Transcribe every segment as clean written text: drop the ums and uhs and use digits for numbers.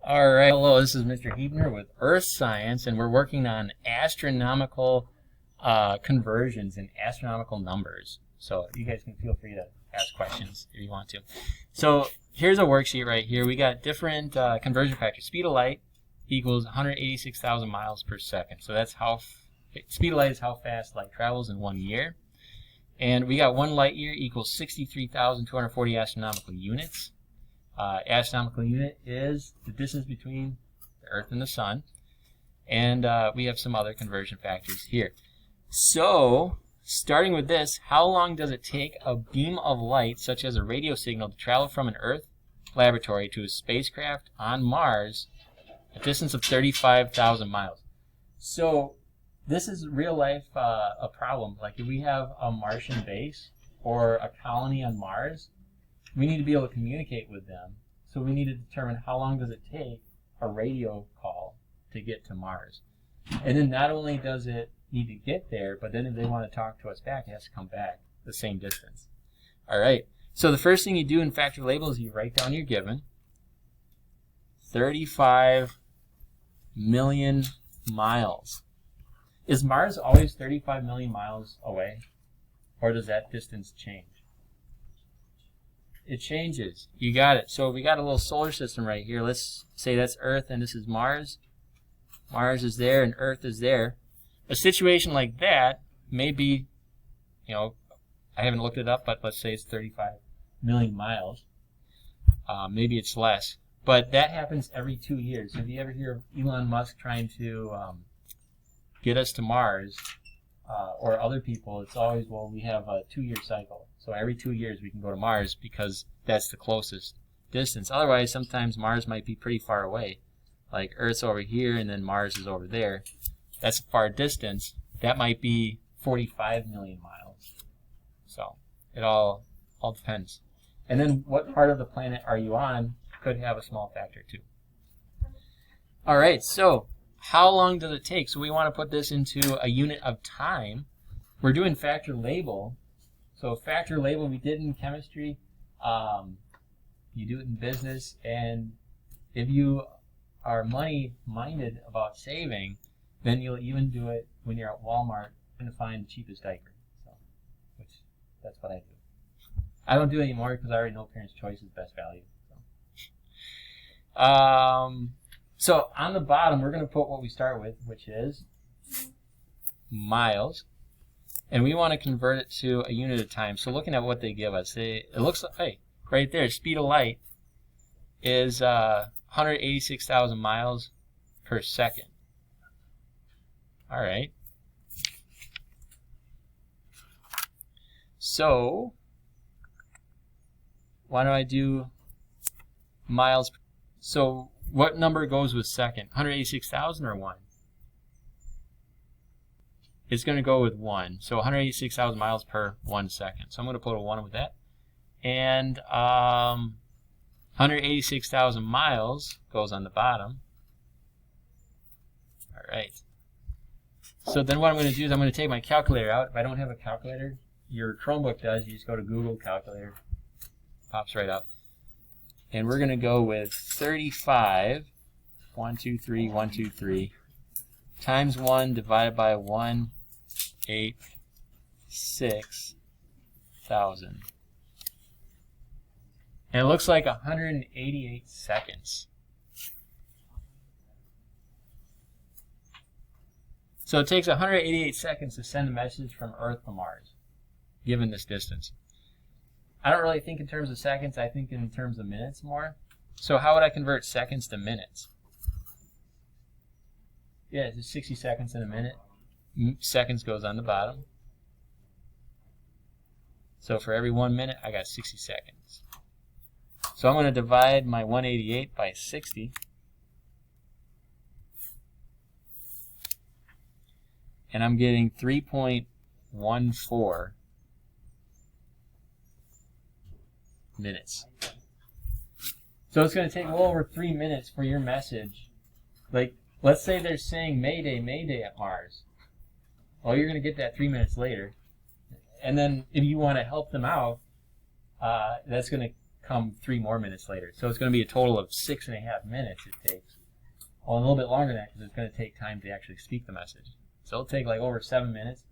All right, hello, this is Mr. Hebner with Earth Science, and we're working on astronomical conversions and astronomical numbers. So you guys can feel free to ask questions if you want to. So here's a worksheet right here. We got different conversion factors. Speed of light equals 186,000 miles per second. So that's how, speed of light is how fast light travels in 1 year. And we got 1 light year equals 63,240 astronomical units. Astronomical unit is the distance between the Earth and the Sun. And we have some other conversion factors here. So, starting with this, how long does it take a beam of light, such as a radio signal, to travel from an Earth laboratory to a spacecraft on Mars, a distance of 35,000 miles? So, this is real life a problem. Like if we have a Martian base or a colony on Mars, we need to be able to communicate with them. So we need to determine how long does it take a radio call to get to Mars. And then not only does it need to get there, but then if they want to talk to us back, it has to come back the same distance. All right. So the first thing you do in factor label is you write down your given. 35 million miles. Is Mars always 35 million miles away? Or does that distance change? It changes. You got it. So we got a little solar system right here. Let's say that's Earth and this is Mars. Mars is there and Earth is there. A situation like that may be, I haven't looked it up, but let's say it's 35 million miles. Maybe it's less. But that happens every 2 years. If you ever hear of Elon Musk trying to get us to Mars, or other people, it's always, well, we have a 2-year cycle. So every 2 years we can go to Mars because that's the closest distance. Otherwise, sometimes Mars might be pretty far away. Like Earth's over here and then Mars is over there. That's a far distance. That might be 45 million miles. So it all depends. And then what part of the planet are you on could have a small factor too. All right, so how long does it take? So we want to put this into a unit of time. We're doing factor label. So factor label we did in chemistry. You do it in business. And if you are money-minded about saving, then you'll even do it when you're at Walmart trying to find the cheapest diaper. So, that's what I do. I don't do it anymore because I already know Parents' Choice is best value. So on the bottom, we're going to put what we start with, which is miles. And we want to convert it to a unit of time. So looking at what they give us, it looks like, hey, right there, speed of light is 186,000 miles per second. All right. So why do I do miles? So what number goes with second? 186,000 or 1? It's going to go with 1. So 186,000 miles per 1 second. So I'm going to put a 1 with that. And 186,000 miles goes on the bottom. All right. So then what I'm going to do is I'm going to take my calculator out. If I don't have a calculator, your Chromebook does. You just go to Google Calculator. Pops right up. And we're going to go with 35, 1, 2, 3, 1, 2, 3, times 1 divided by 186,000. And it looks like 188 seconds. So it takes 188 seconds to send a message from Earth to Mars, given this distance. I don't really think in terms of seconds, I think in terms of minutes more. So how would I convert seconds to minutes? Yeah, it's just 60 seconds in a minute. Seconds goes on the bottom. So for every 1 minute, I got 60 seconds. So I'm going to divide my 188 by 60. And I'm getting 3.14 minutes. So it's going to take well over 3 minutes for your message. Like, let's say they're saying Mayday, Mayday at Mars. Well, you're going to get that 3 minutes later. And then if you want to help them out, that's going to come 3 more minutes later. So it's going to be a total of 6.5 minutes it takes. Well, a little bit longer than that because it's going to take time to actually speak the message. So it'll take like over 7 minutes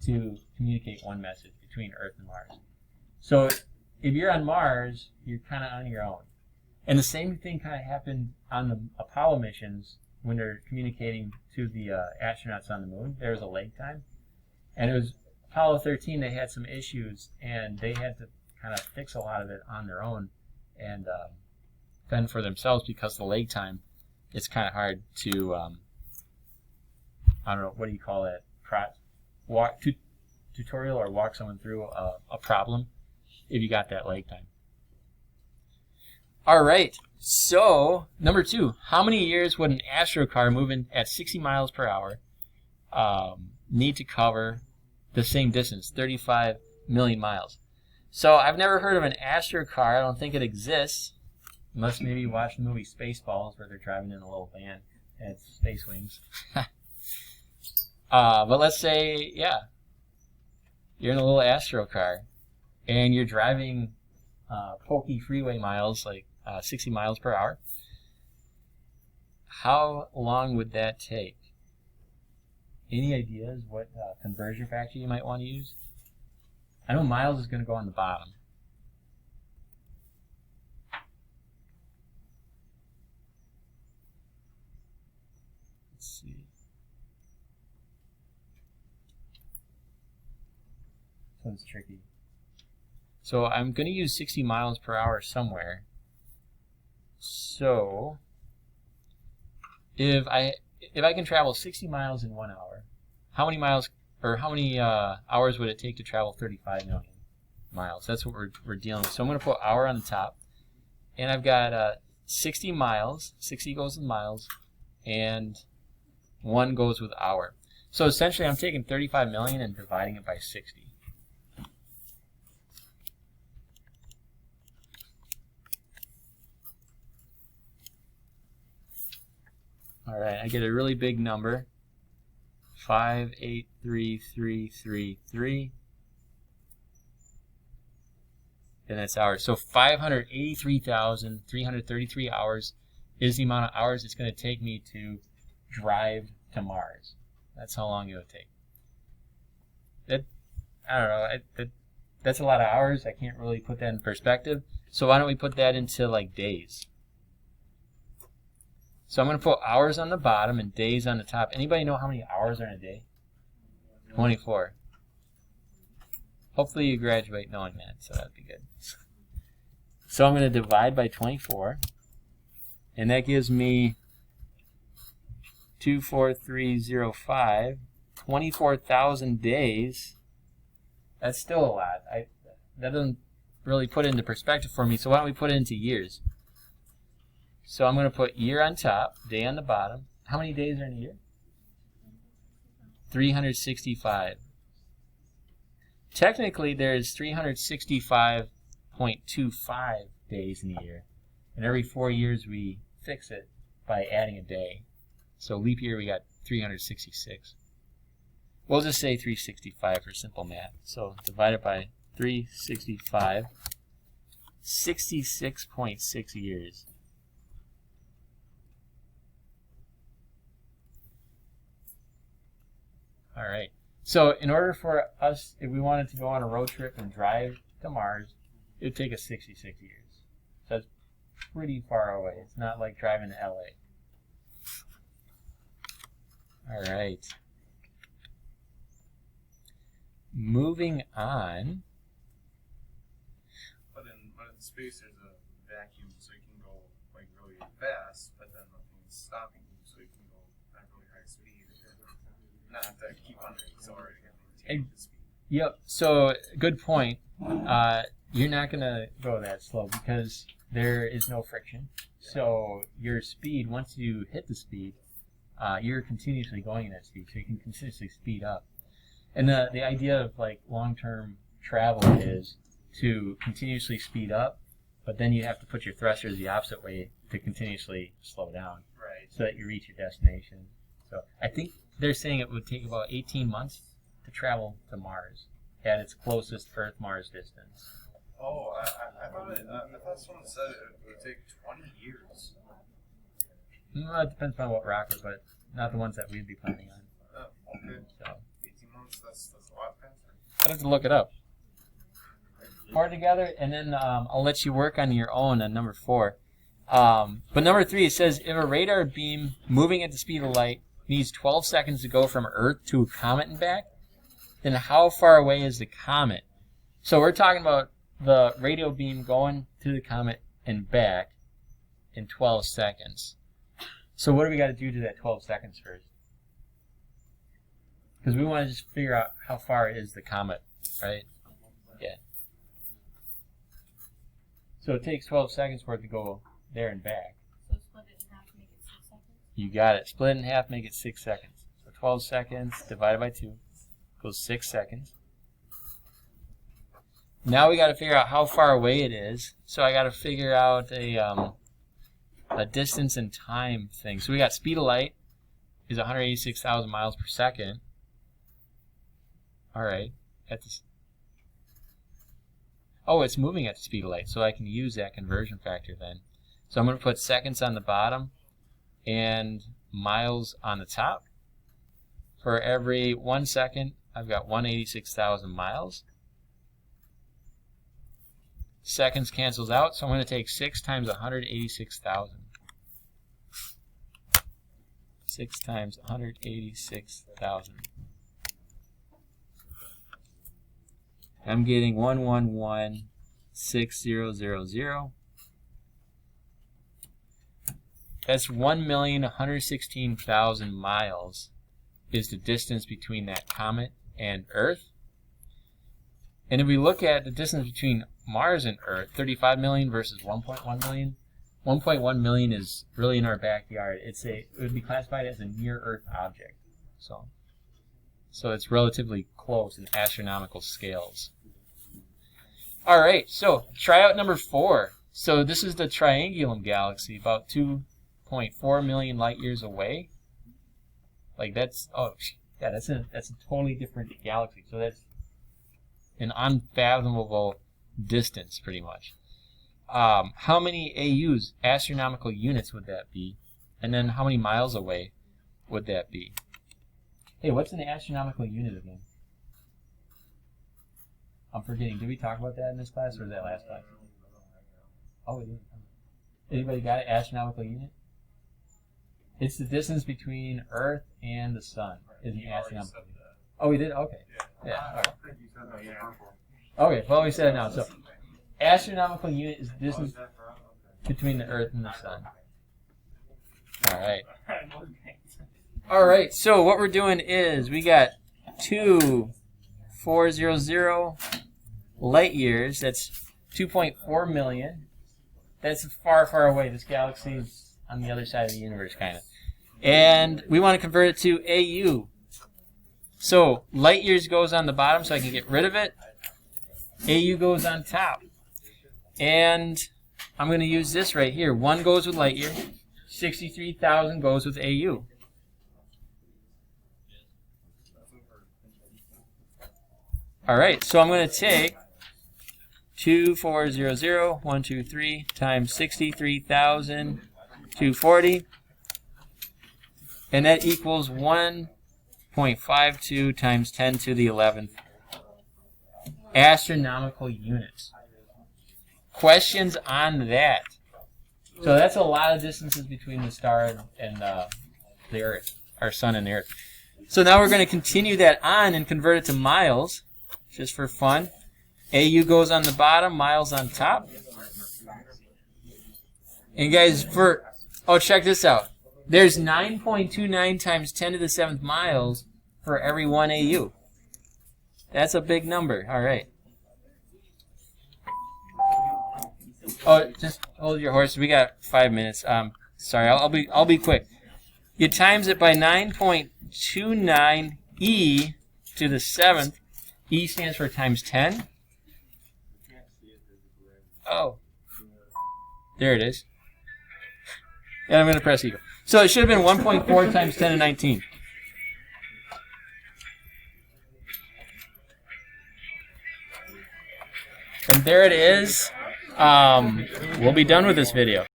to communicate one message between Earth and Mars. So if you're on Mars, you're kind of on your own. And the same thing kind of happened on the Apollo missions when they're communicating to the astronauts on the moon. There was a lag time. And it was Apollo 13, they had some issues, and they had to kind of fix a lot of it on their own and fend for themselves because of the lag time. It's kind of hard to, I don't know, what do you call that? Tutorial or walk someone through a problem if you got that lag time. All right, so number 2, how many years would an astrocar moving at 60 miles per hour need to cover the same distance, 35 million miles? So I've never heard of an astrocar. I don't think it exists, unless maybe you watch the movie Spaceballs where they're driving in a little van and it's space wings. But let's say, yeah, you're in a little astrocar and you're driving pokey freeway miles, like 60 miles per hour. How long would that take? Any ideas what conversion factor you might want to use? I know miles is going to go on the bottom. Let's see. This one's tricky. So I'm going to use 60 miles per hour somewhere. So if I can travel 60 miles in 1 hour, how many miles or how many hours would it take to travel 35 million miles? That's what we're dealing with. So I'm going to put hour on the top, and I've got 60 miles. 60 goes with miles, and 1 goes with hour. So essentially, I'm taking 35 million and dividing it by 60. All right, I get a really big number, 5833333, and that's hours. So 583,333 hours is the amount of hours it's going to take me to drive to Mars. That's how long it would take. I don't know. That's a lot of hours. I can't really put that in perspective. So why don't we put that into like days? So I'm going to put hours on the bottom and days on the top. Anybody know how many hours are in a day? 24. Hopefully you graduate knowing that, so that'd be good. So I'm going to divide by 24, and that gives me 24305, 24,000 days. That's still a lot. That doesn't really put it into perspective for me, so why don't we put it into years? So I'm going to put year on top, day on the bottom. How many days are in a year? 365. Technically, there's 365.25 days in a year. And every 4 years, we fix it by adding a day. So leap year, we got 366. We'll just say 365 for simple math. So divide it by 365, 66.6 years. All right. So in order for us, if we wanted to go on a road trip and drive to Mars, it would take us 66 years. So that's pretty far away. It's not like driving to LA. All right. Moving on. But in space, there's a vacuum, so you can go like really fast, but then nothing's stopping you, so you can go at really high speed. Not to keep on accelerating and maintain the speed. Yep. So good point. You're not going to go that slow because there is no friction. So your speed, once you hit the speed, you're continuously going at that speed, so you can continuously speed up. And the idea of like long-term travel is to continuously speed up, but then you have to put your thrusters the opposite way to continuously slow down, Right. so that you reach your destination. So I think they're saying it would take about 18 months to travel to Mars at its closest Earth-Mars distance. Oh, I thought someone said it would take 20 years. Well, it depends on what rocket, but not the ones that we'd be planning on. Oh, okay. So 18 months, that's a lot faster. I'd have to look it up. Pour together, and then I'll let you work on your own on number 4. But number 3, it says, if a radar beam moving at the speed of light needs 12 seconds to go from Earth to a comet and back, then how far away is the comet? So we're talking about the radio beam going to the comet and back in 12 seconds. So what do we got to do to that 12 seconds first? Because we want to just figure out how far is the comet, right? Yeah. So it takes 12 seconds for it to go there and back. So split it in half, make it 6 seconds? You got it. Split it in half, make it 6 seconds. So 12 seconds divided by 2 goes 6 seconds. Now we got to figure out how far away it is. So I got to figure out a distance and time thing. So we got speed of light is 186,000 miles per second. All right. Oh, it's moving at the speed of light, so I can use that conversion factor then. So I'm going to put seconds on the bottom and miles on the top. For every 1 second, I've got 186,000 miles. Seconds cancels out, so I'm going to take 6 times 186,000. 6 times 186,000. I'm getting 111,6000. That's 1,116,000 miles is the distance between that comet and Earth. And if we look at the distance between Mars and Earth, 35 million versus 1.1 million, 1.1 million is really in our backyard. It would be classified as a near-Earth object. So it's relatively close in astronomical scales. All right, so try out number 4. So this is the Triangulum galaxy, about 2.4 million light years away. Like that's a totally different galaxy. So that's an unfathomable distance, pretty much. How many AUs, astronomical units, would that be? And then how many miles away would that be? Hey, what's an astronomical unit again? I'm forgetting. Did we talk about that in this class, or was that last class? Oh, we did. Anybody got it? Astronomical unit? It's the distance between Earth and the Sun. Is an astronomical unit. Oh, we did? Okay. Yeah. All right. Okay, well, we said it now. So, astronomical unit is the distance between the Earth and the Sun. All right. All right, so what we're doing is we got 2,400 light years. That's 2.4 million. That's far, far away. This galaxy is on the other side of the universe, kind of. And we want to convert it to AU. So light years goes on the bottom, so I can get rid of it. AU goes on top. And I'm going to use this right here. 1 goes with light year. 63,000 goes with AU. All right, so I'm going to take 2,400, times 63,240, and that equals 1.52 times 10 to the 11th astronomical units. Questions on that? So that's a lot of distances between the star and the Earth, our Sun and the Earth. So now we're going to continue that on and convert it to miles, just for fun. AU goes on the bottom, miles on top. And guys, check this out. There's 9.29 times 10 to the 7th miles for every 1 AU. That's a big number. All right. Oh, just hold your horse. We got 5 minutes. Sorry, I'll be quick. You times it by 9.29 e to the 7th. E stands for times 10. Oh, there it is. And I'm going to press equal. So it should have been 1.4 times 10 to 19. And there it is. We'll be done with this video.